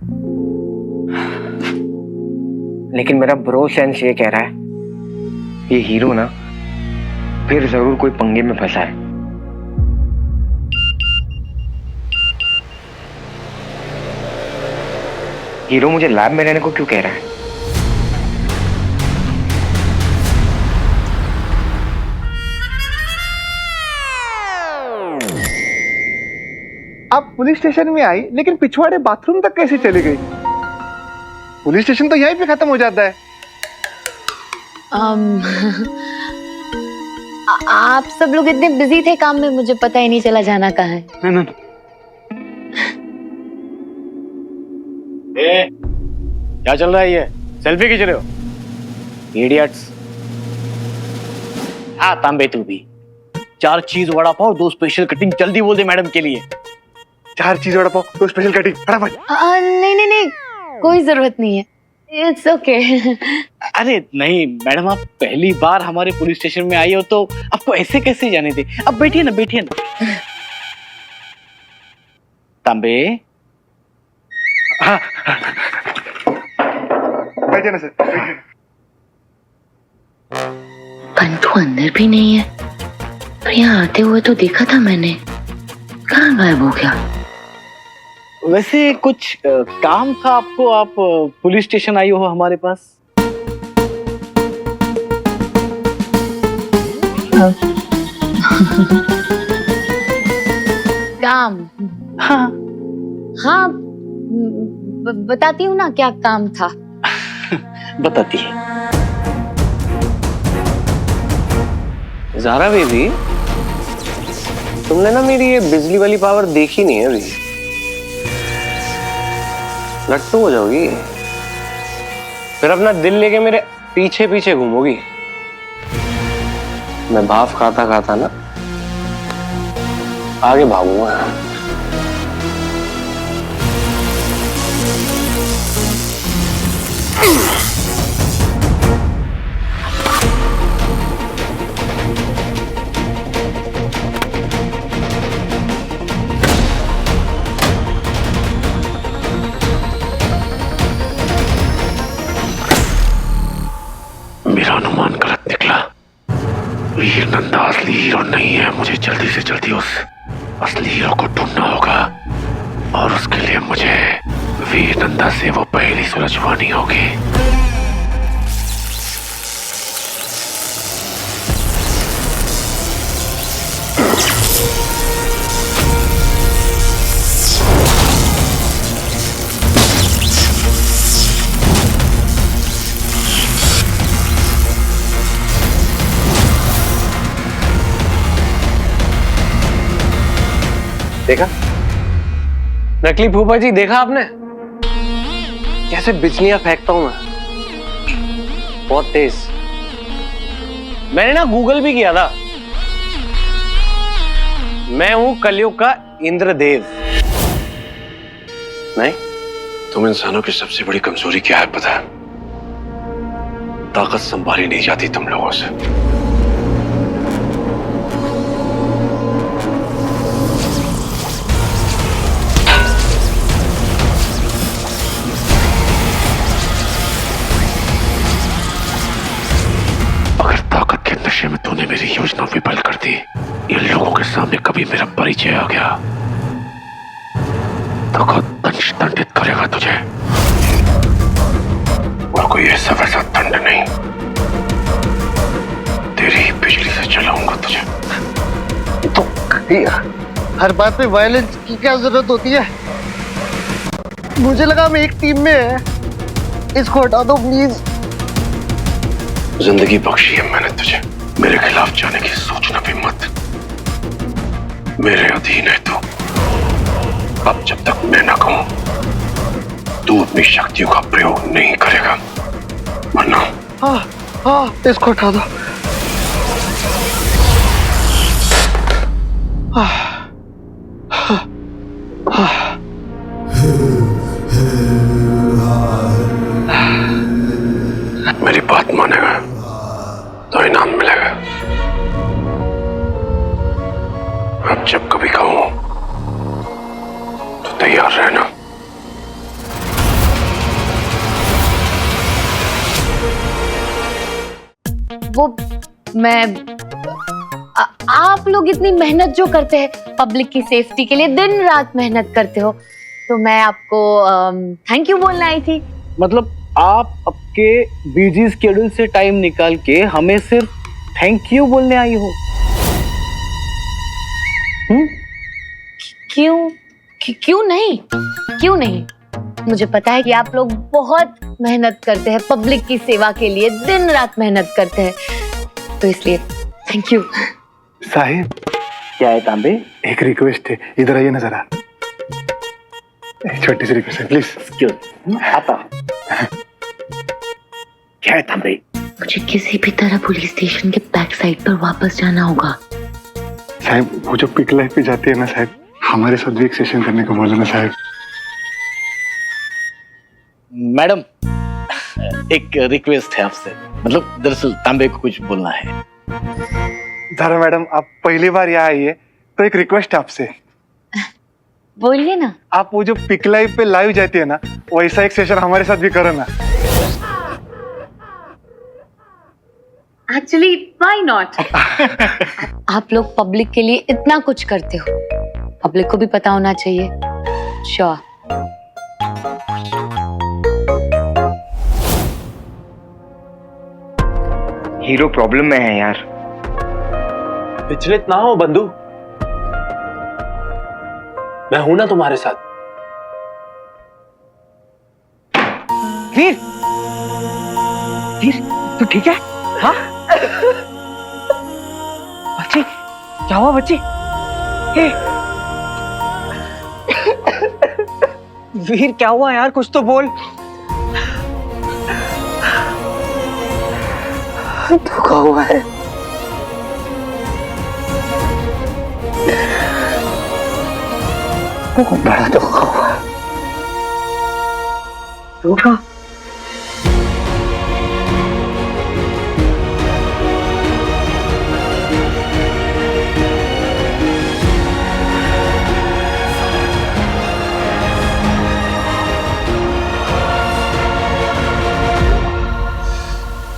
लेकिन मेरा ब्रो सेंस ये कह रहा है ये हीरो ना फिर जरूर कोई पंगे में फंसा है। हीरो मुझे लैब में रहने को क्यों कह रहा है? आप पुलिस स्टेशन में आई लेकिन पिछवाड़े बाथरूम तक कैसे चली गई? पुलिस स्टेशन तो यहीं पे खत्म हो जाता है। आप सब लोग इतने बिजी थे काम में, मुझे पता ही नहीं चला जाना कहाँ है। क्या चल रहा है ये? सेल्फी खींच रहे हो? इडियट्स। तांबे तू भी 4 चीज वड़ा पाव 2 स्पेशल कटिंग जल्दी बोल दे मैडम के लिए। 4 चीज वड़ा पाव 2 स्पेशल कटिंग फटाफट। नहीं, कोई जरूरत नहीं है, इट्स ओके। अरे नहीं मैडम, आप पहली बार हमारे पुलिस स्टेशन में आई हो तो आपको ऐसे कैसे जाने दे। अब बैठिए ना। तांबे, हाँ बैठिए ना सर, बैठिए। बंधु अंदर भी नहीं है, पर यहाँ आते हुए तो देखा था मैंने। कहाँ गायब हो गया? वैसे कुछ काम था आपको? आप पुलिस स्टेशन आई हो हमारे पास? काम? हाँ, बताती हूँ ना क्या काम था। बताती है। ज़ारा बेबी, तुमने ना मेरी ये बिजली वाली पावर देखी नहीं है अभी। लट्टू हो जाओगी, फिर अपना दिल लेके मेरे पीछे पीछे घूमोगी। मैं भाफ खाता खाता ना आगे भागूंगा। मेरा अनुमान गलत निकला। वीर नंदा असली हीरो नहीं है। मुझे जल्दी से जल्दी उस असली हीरो को ढूंढना होगा और उसके लिए मुझे वीर नंदा से वो पहेली सुलझवानी होगी। देखा नकली फूफा जी, देखा आपने कैसे बिजलियां फेंकता हूं मैं, बहुत तेज। मैंने ना गूगल भी किया था, मैं हूं कलयुग का इंद्रदेव। नहीं, तुम इंसानों की सबसे बड़ी कमजोरी क्या है पता है? ताकत संभाली नहीं जाती तुम लोगों से। अगर ताकत के नशे में तूने मेरी योजना विफल कर दी, इन लोगों के सामने कभी मेरा परिचय आ गया तो को दंडित करेगा तुझे, और कोई ऐसा वैसा दंड नहीं, तेरी ही बिजली से चलाऊंगा तुझे। तो हर बात पे वायलेंस की क्या जरूरत होती है? मुझे लगा हम एक टीम में है। इसको हटा दो प्लीज। जिंदगी बख्शी है मैंने तुझे, मेरे खिलाफ जाने की सोचना भी मत। मेरे अधीन है तू। अब जब तक मैं ना कहूं, तू अपनी शक्तियों का प्रयोग नहीं करेगा, वरना। हाँ, इसको हटा दो। मेरी बात मानेगा तो इनाम मिलेगा। अब जब कभी कहूं तो तैयार रहना। वो मैं आप लोग इतनी मेहनत जो करते हैं पब्लिक की सेफ्टी के लिए, दिन रात मेहनत करते हो, तो मैं आपको थैंक यू बोलने आई थी। मतलब आप आपके बिजी स्केड्यूल से टाइम निकाल के हमें सिर्फ थैंक यू बोलने आई हो? क्यों नहीं? मुझे पता है कि आप लोग बहुत मेहनत करते हैं पब्लिक की सेवा के लिए, दिन रात मेहनत करते हैं, तो इसलिए थैंक यू। साहिब, क्या है तांबे? एक रिक्वेस्ट है, इधर आइए ना जरा। एक छोटी सी रिक्वेस्ट है, प्लीज। आता। क्या है तांबे? मुझे किसी भी तरह पुलिस स्टेशन के बैक साइड पर वापस जाना होगा। साहिब, वो जो पिक लाइफ पे जाती है ना साहिब, हमारे साथ भी एक सेशन करने को बोला ना साहिब। मैडम, एक रिक्वेस्ट है आपसे, मतलब दरअसल तांबे को कुछ बोलना है। जरा मैडम, आप पहली बार यहाँ आई है तो एक रिक्वेस्ट है आपसे। बोलिए ना। आप वो जो पिक लाइव पे लाइव जाती है ना, वैसा एक सेशन हमारे साथ भी करो ना। Actually why not? आप लोग पब्लिक के लिए इतना कुछ करते हो, पब्लिक को भी पता होना चाहिए। श्योर। हीरो प्रॉब्लम में है यार। विचलित ना हो बंधु, मैं हूं ना तुम्हारे साथ। वीर, तू ठीक है? हाँ? बच्ची, क्या हुआ बच्ची? वीर क्या हुआ यार, कुछ तो बोल। धोखा हुआ है। बहुत बड़ा धोखा हुआ है। धोखा?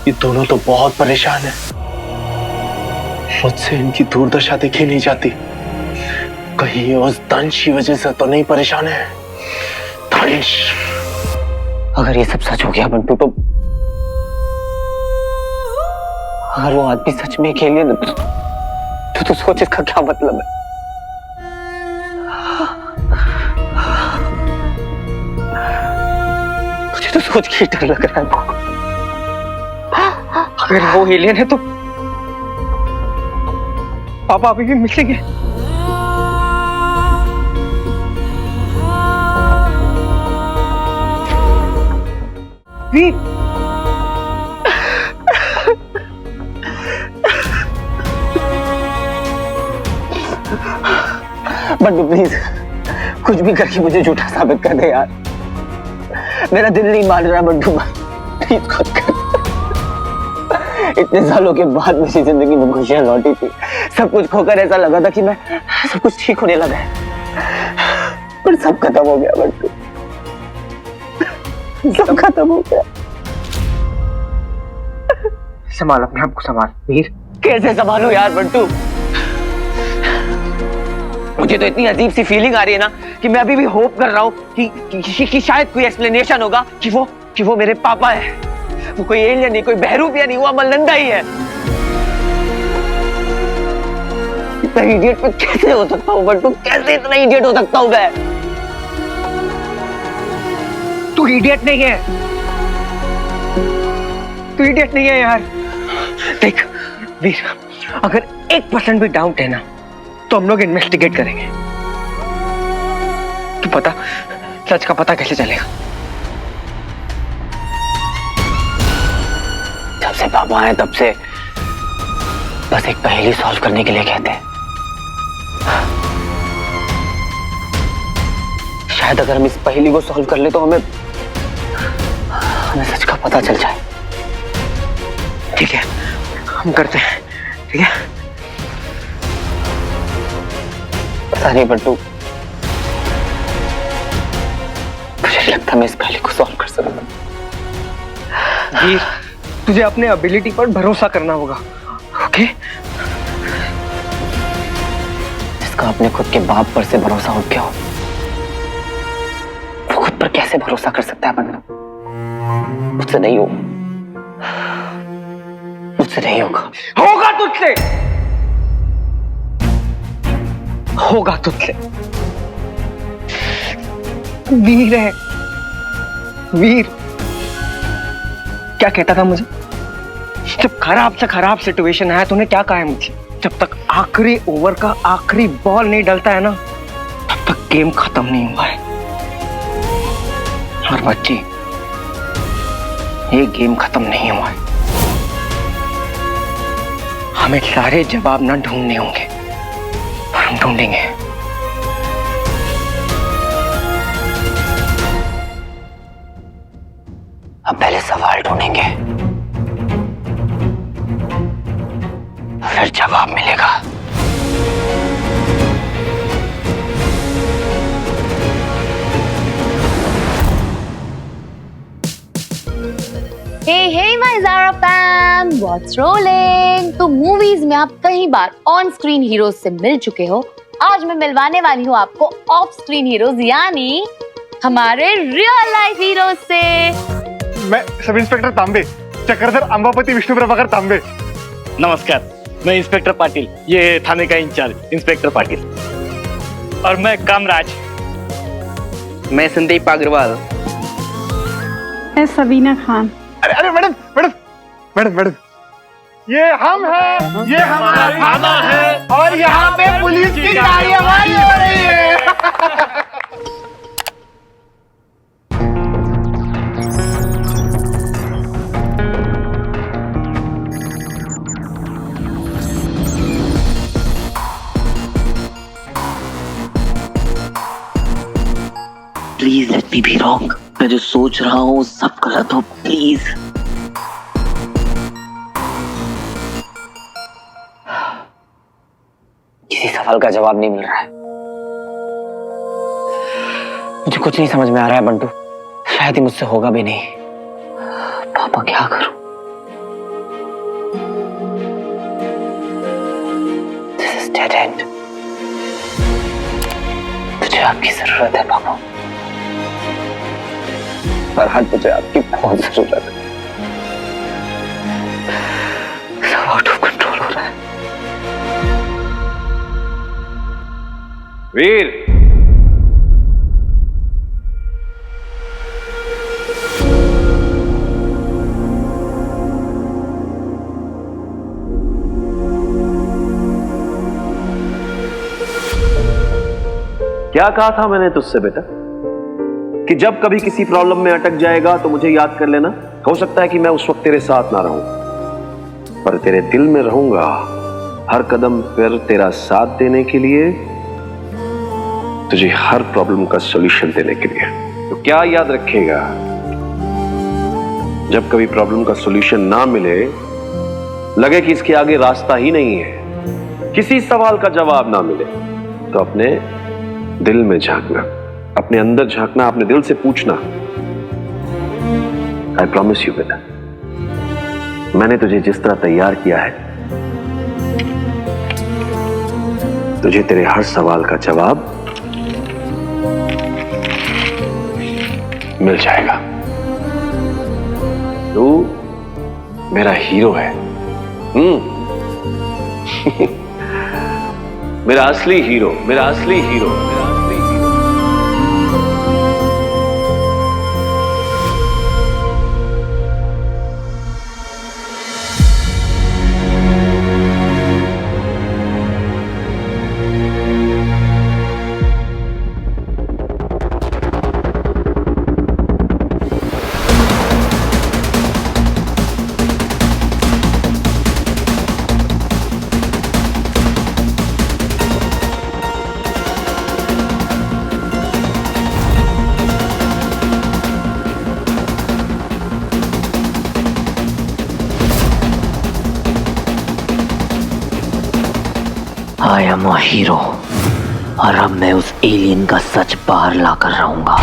ये दोनों तो बहुत परेशान हैं। मुझसे इनकी दुर्दशा देखी नहीं जाती। कहीं उस दंश की वजह से तो नहीं परेशान है? दंश, अगर ये सब सच हो गया बंटू, तो अगर वो आदमी सच में खेले ना, तो सोच इसका क्या मतलब है? मुझे तो सोच के डर लग रहा है। अगर वो एलियन है तो पापा अभी भी मिलेंगे। वीर, बंटू प्लीज, कुछ भी करके मुझे झूठा साबित कर दे यार। मेरा दिल नहीं मान रहा बंटू, प्लीज कुछ कर। इतने सालों के बाद मेरी जिंदगी में खुशियां लौटी थी। सब कुछ खोकर ऐसा लगा था कि मैं सब कुछ ठीक होने लगा है, पर सब खत्म हो गया बंटू, सब खत्म हो गया। संभाल अपने आप को, संभाल वीर। कैसे संभालूं यार बंटू? मुझे तो इतनी अजीब सी फीलिंग आ रही है ना कि मैं अभी भी होप कर रहा हूँ कि शायद कोई एक्सप्लेनेशन होगा कि वो मेरे पापा है। वो कोई एलियन नहीं, कोई बहरूपिया नहीं, वो अमलनंदा ही है। इतना इडियट मैं कैसे हो सकता हूँ बंटू? कैसे इतना इडियट हो सकता हूँ मैं? तू इडियट नहीं है, तू इडियट नहीं है यार। देख वीर, अगर 1% भी डाउट है ना तो हम लोग इन्वेस्टिगेट करेंगे। तू पता सच का पता कैसे चलेगा? जब से पापा आए तब से बस एक पहेली सॉल्व करने के लिए कहते हैं। शायद अगर हम इस पहेली को सॉल्व कर ले तो हमें सच का पता चल जाए। ठीक है, हम करते हैं। ठीक है, पता नहीं बंटू, मुझे नहीं लगता मैं इस पहेली को सॉल्व कर सकता। वीर, तुझे अपने एबिलिटी पर भरोसा करना होगा, ओके? जिसका अपने खुद के बाप पर से भरोसा उठ गया हो, वो खुद पर कैसे भरोसा कर सकता है बंटू? मुझसे नहीं हो, मुझसे नहीं होगा। होगा तुझसे, होगा तुझसे। वीर है, वीर क्या कहता था मुझे? जब खराब से खराब सिचुएशन आया तूने क्या कहा है मुझे? जब तक आखिरी ओवर का आखिरी बॉल नहीं डलता है ना, तब तक गेम खत्म नहीं हुआ है। और बच्ची, ये गेम खत्म नहीं हुआ है। हमें सारे जवाब ना ढूंढने होंगे, और हम ढूंढेंगे। अब पहले सवाल ढूंढेंगे, फिर जवाब मिलेगा। Hey my Zara fam, what's rolling? तो मूवीज में आप कई बार ऑन स्क्रीन हीरोज से मिल चुके हो। आज मैं मिलवाने वाली हूँ आपको ऑफ स्क्रीन हीरोज, यानी हमारे रियल लाइफ हीरोज से। मैं सब इंस्पेक्टर तांबे, चक्रधर अंबापति विष्णु प्रभाकर तांबे। नमस्कार, मैं इंस्पेक्टर पाटिल, ये थाने का इंचार्ज इंस्पेक्टर पाटिल। और मैं कामराज। मैं संदीप अग्रवाल। मैं सबीना खान। अरे अरे मैडम मैडम मैडम मैडम, ये हम हैं, ये हमारा थाना है, और यहाँ पे पुलिस की कार्रवाई हो रही है। Please let me be wrong. मैं जो सोच रहा हूँ सब गलत हो, प्लीज। किसी सवाल का जवाब नहीं मिल रहा है। मुझे कुछ नहीं समझ में आ रहा है बंटू। शायद ही मुझसे होगा भी नहीं। पापा क्या करूं? This is dead end. मुझे आपकी जरूरत है पापा। पर आज मुझे आपकी बहुत जरूरत है। सब आउट ऑफ कंट्रोल हो रहा है। वीर, क्या कहा था मैंने तुझसे बेटा कि जब कभी किसी प्रॉब्लम में अटक जाएगा तो मुझे याद कर लेना। हो सकता है कि मैं उस वक्त तेरे साथ ना रहूं, पर तेरे दिल में रहूंगा, हर कदम पर तेरा साथ देने के लिए, तुझे हर प्रॉब्लम का सॉल्यूशन देने के लिए। तो क्या याद रखेगा, जब कभी प्रॉब्लम का सॉल्यूशन ना मिले, लगे कि इसके आगे रास्ता ही नहीं है, किसी सवाल का जवाब ना मिले, तो अपने दिल में झांकना, अपने अंदर झांकना, अपने दिल से पूछना। आई प्रॉमिस यू बेटा, मैंने तुझे जिस तरह तैयार किया है, तुझे तेरे हर सवाल का जवाब मिल जाएगा। तू मेरा हीरो है। मेरा असली हीरो, मेरा असली हीरो, मेरा असली hero. I am a hero और अब मैं उस एलियन का सच बाहर लाकर रहूंगा।